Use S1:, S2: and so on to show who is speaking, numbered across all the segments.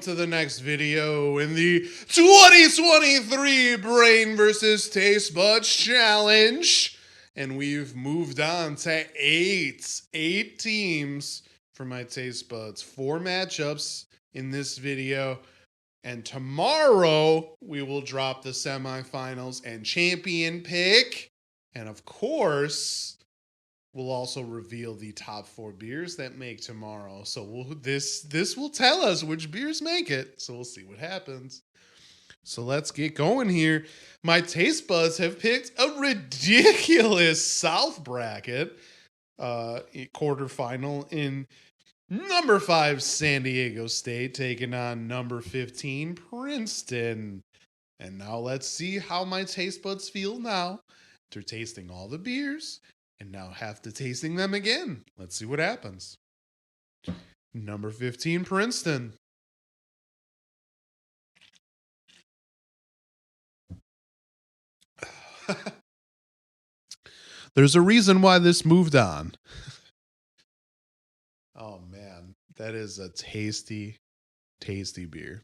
S1: to the next video in the 2023 Brain versus Taste Buds Challenge. And we've moved on to eight teams for my taste buds. 4 matchups in this video. And tomorrow we will drop the semifinals and champion pick. And of course, we'll also reveal the top 4 beers that make tomorrow. So this will tell us which beers make it. So we'll see what happens. So let's get going here. My taste buds have picked a ridiculous South bracket quarterfinal in number 5 San Diego State taking on number 15 Princeton. And now let's see how my taste buds feel now after tasting all the beers and now have to tasting them again. Let's see what happens. Number 15 Princeton. There's a reason why this moved on. Oh man, that is a tasty beer.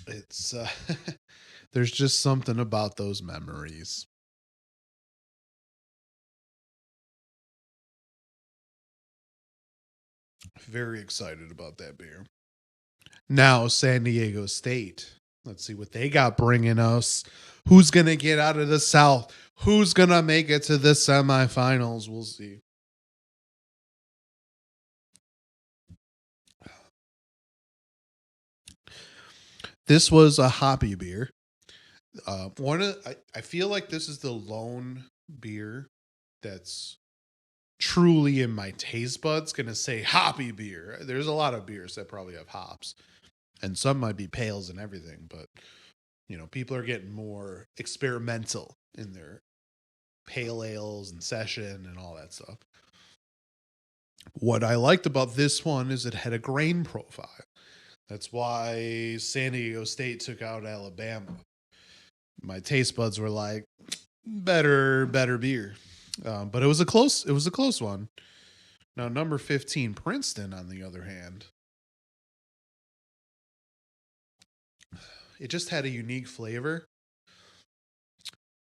S1: It's there's just something about those memories. Very excited about that beer. Now San Diego State. Let's see what they got bringing us. Who's going to get out of the South? Who's going to make it to the semifinals? We'll see. This was a hoppy beer. I feel like this is the lone beer that's truly in my taste buds going to say hoppy beer. There's a lot of beers that probably have hops. And some might be pales and everything, but you know, people are getting more experimental in their pale ales and session and all that stuff. What I liked about this one is it had a grain profile. That's why San Diego State took out Alabama. My taste buds were like, better beer. But it was a close one. Now, number 15, Princeton, on the other hand, it just had a unique flavor.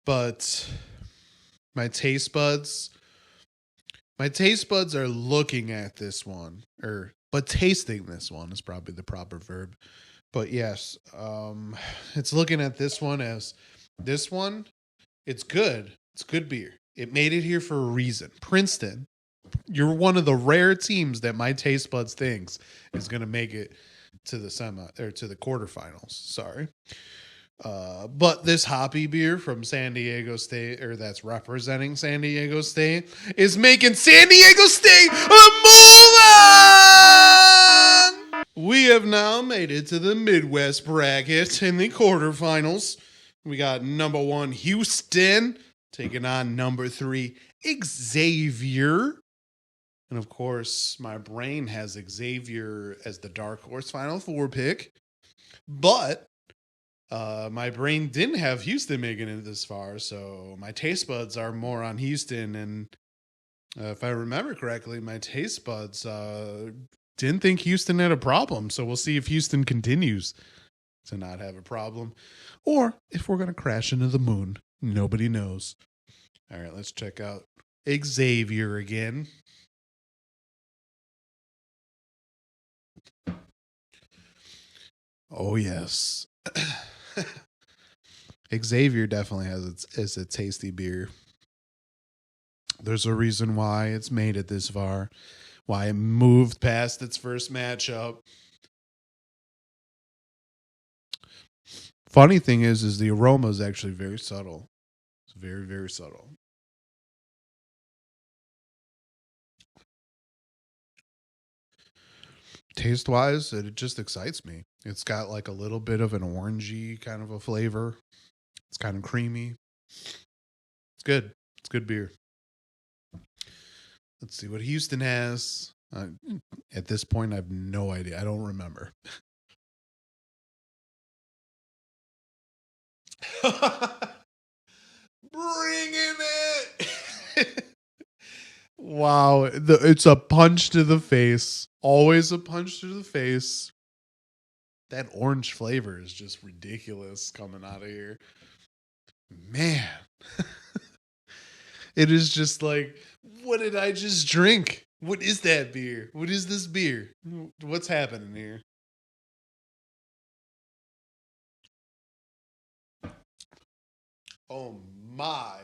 S1: But my taste buds are looking at this one, but tasting this one is probably the proper verb. But yes, it's looking at this one as this one. It's good. It's good beer. It made it here for a reason. Princeton, you're one of the rare teams that my taste buds thinks is going to make it to the to the quarterfinals. Sorry. But this hoppy beer from San Diego State, or that's representing San Diego State, is making San Diego State a move on! We have now made it to the Midwest bracket in the quarterfinals. We got number 1 Houston taking on number 3 Xavier. And of course, my brain has Xavier as the dark horse Final Four pick. But my brain didn't have Houston making it this far, so my taste buds are more on Houston. And if I remember correctly, my taste buds didn't think Houston had a problem. So we'll see if Houston continues to not have a problem, or if we're going to crash into the moon. Nobody knows. All right, let's check out Xavier again. Oh, yes. Xavier definitely has a tasty beer. There's a reason why it's made it this far, why it moved past its first matchup. Funny thing is the aroma is actually very subtle. It's very, very subtle. Taste-wise, it just excites me. It's got like a little bit of an orangey kind of a flavor. It's kind of creamy. It's good. It's good beer. Let's see what Houston has. At this point, I have no idea. I don't remember. Bringing it. Wow. It's a punch to the face. Always a punch to the face. That orange flavor is just ridiculous coming out of here. Man. It is just like, what did I just drink? What is that beer? What is this beer? What's happening here? Oh my.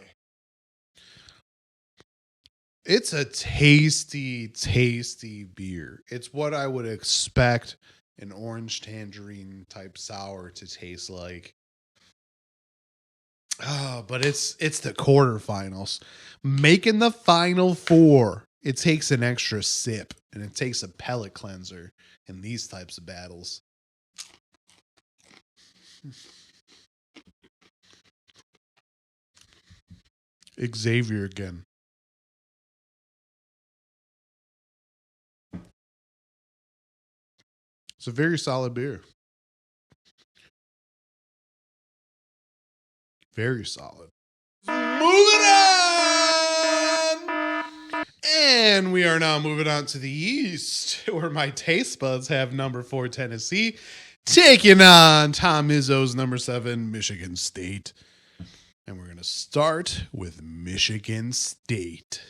S1: It's a tasty, tasty beer. It's what I would expect an orange tangerine type sour to taste like. Oh, but it's the quarterfinals. Making the final four. It takes an extra sip and it takes a palate cleanser in these types of battles. Xavier again. It's a very solid beer. Very solid. Moving on! And we are now moving on to the East, where my taste buds have number 4 Tennessee taking on Tom Izzo's number 7 Michigan State. And we're going to start with Michigan State.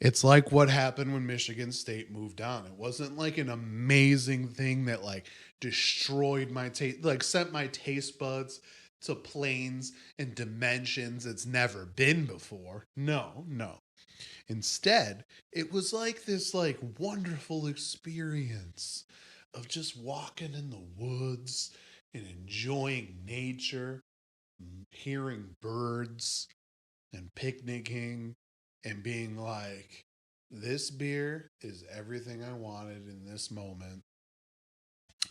S1: It's like what happened when Michigan State moved on. It wasn't like an amazing thing that like destroyed my taste, like sent my taste buds to planes and dimensions it's never been before. No, no. Instead, it was like this like wonderful experience of just walking in the woods and enjoying nature, hearing birds and picnicking and being like, this beer is everything I wanted in this moment.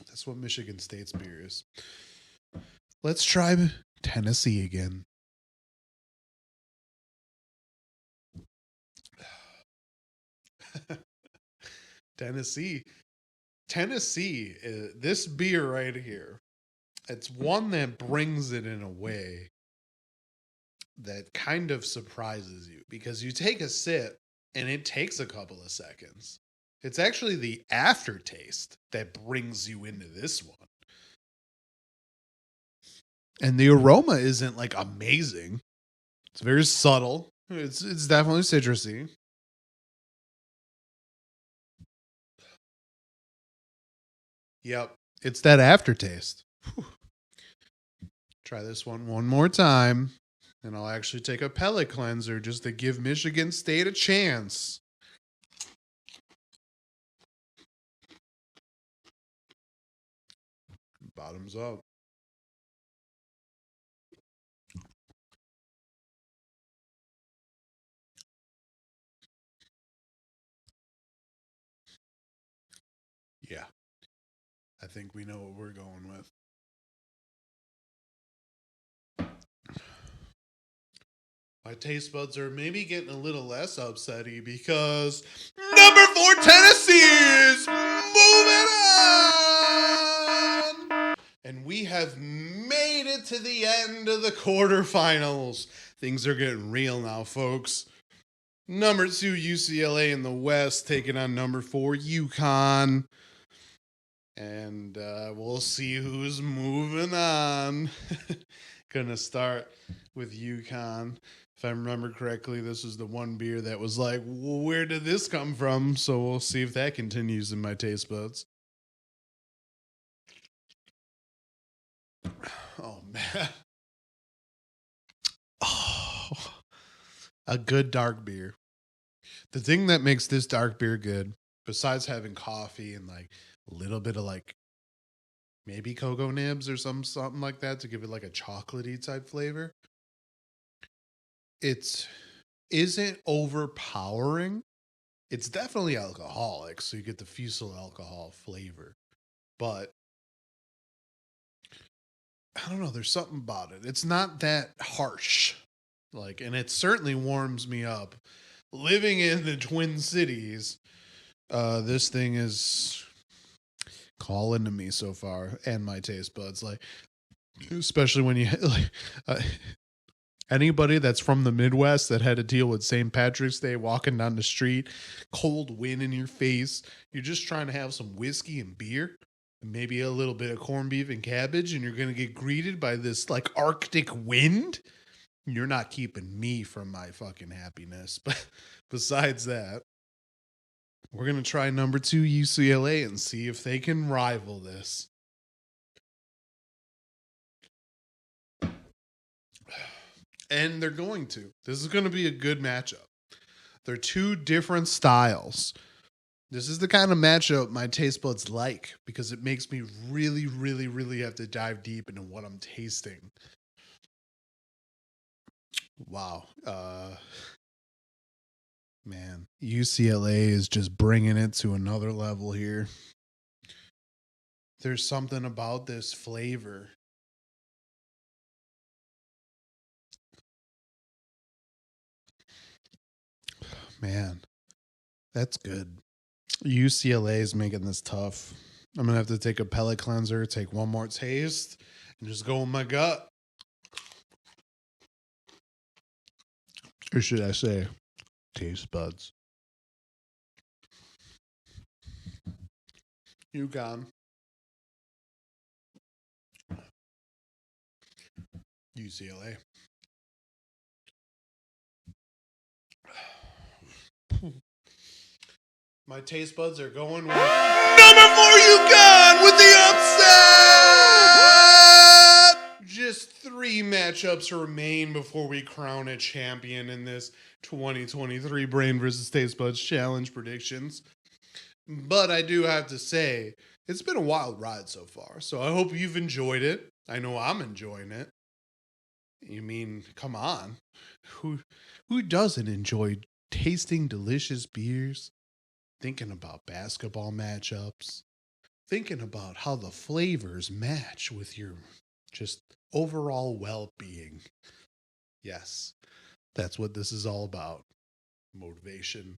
S1: That's what Michigan State's beer is. Let's try Tennessee again. Tennessee. Tennessee, this beer right here, it's one that brings it in a way that kind of surprises you because you take a sip and it takes a couple of seconds. It's actually the aftertaste that brings you into this one. And the aroma isn't like amazing. It's very subtle. It's definitely citrusy. Yep. It's that aftertaste. Whew. Try this one more time. And I'll actually take a pellet cleanser just to give Michigan State a chance. Bottoms up. Yeah. I think we know what we're going with. My taste buds are maybe getting a little less upsetty because number 4 Tennessee is moving on. And we have made it to the end of the quarterfinals. Things are getting real now, folks. Number 2 UCLA in the West taking on number 4 UConn. And we'll see who's moving on. Gonna start with UConn. If I remember correctly, this is the one beer that was like, well, where did this come from? So we'll see if that continues in my taste buds. Oh, man. Oh, a good dark beer. The thing that makes this dark beer good, besides having coffee and like a little bit of like maybe cocoa nibs or something like that to give it like a chocolatey type flavor, it isn't overpowering. It's definitely alcoholic, so you get the fusel alcohol flavor. But I don't know, there's something about it. It's not that harsh. Like, and it certainly warms me up. Living in the Twin Cities, this thing is calling to me so far, and my taste buds. Like, especially when you like anybody that's from the Midwest that had to deal with St. Patrick's Day, walking down the street, cold wind in your face. You're just trying to have some whiskey and beer, and maybe a little bit of corned beef and cabbage, and you're gonna get greeted by this like Arctic wind. You're not keeping me from my fucking happiness. But besides that, we're going to try number 2 UCLA and see if they can rival this. And they're going to. This is going to be a good matchup. They're two different styles. This is the kind of matchup my taste buds like because it makes me really, really, really have to dive deep into what I'm tasting. Wow. Man, UCLA is just bringing it to another level here. There's something about this flavor. Man, that's good. UCLA is making this tough. I'm going to have to take a pellet cleanser, take one more taste, and just go with my gut. Or should I say, taste buds. You gone. UCLA. My taste buds are going with number 4 UConn with the upset! Just 3 matchups remain before we crown a champion in this 2023 Brain vs. Taste Buds Challenge predictions. But I do have to say, it's been a wild ride so far. So I hope you've enjoyed it. I know I'm enjoying it. You mean, come on. Who doesn't enjoy tasting delicious beers? Thinking about basketball matchups, thinking about how the flavors match with your just overall well-being. Yes, that's what this is all about. Motivation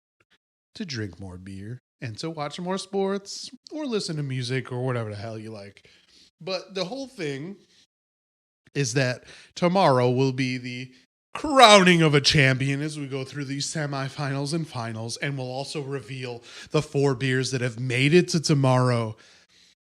S1: to drink more beer and to watch more sports or listen to music or whatever the hell you like. But the whole thing is that tomorrow will be the crowning of a champion as we go through these semifinals and finals, and we'll also reveal the 4 beers that have made it to tomorrow.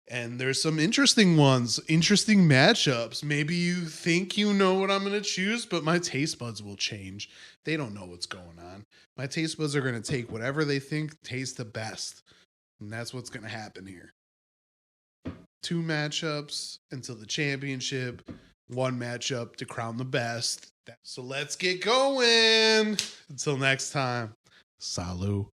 S1: And there's some interesting ones, interesting matchups. Maybe you think you know what I'm going to choose, but my taste buds will change. They don't know what's going on. My taste buds are going to take whatever they think tastes the best, and that's what's going to happen here. 2 matchups until the championship, 1 matchup to crown the best. So let's get going. Until next time, salut.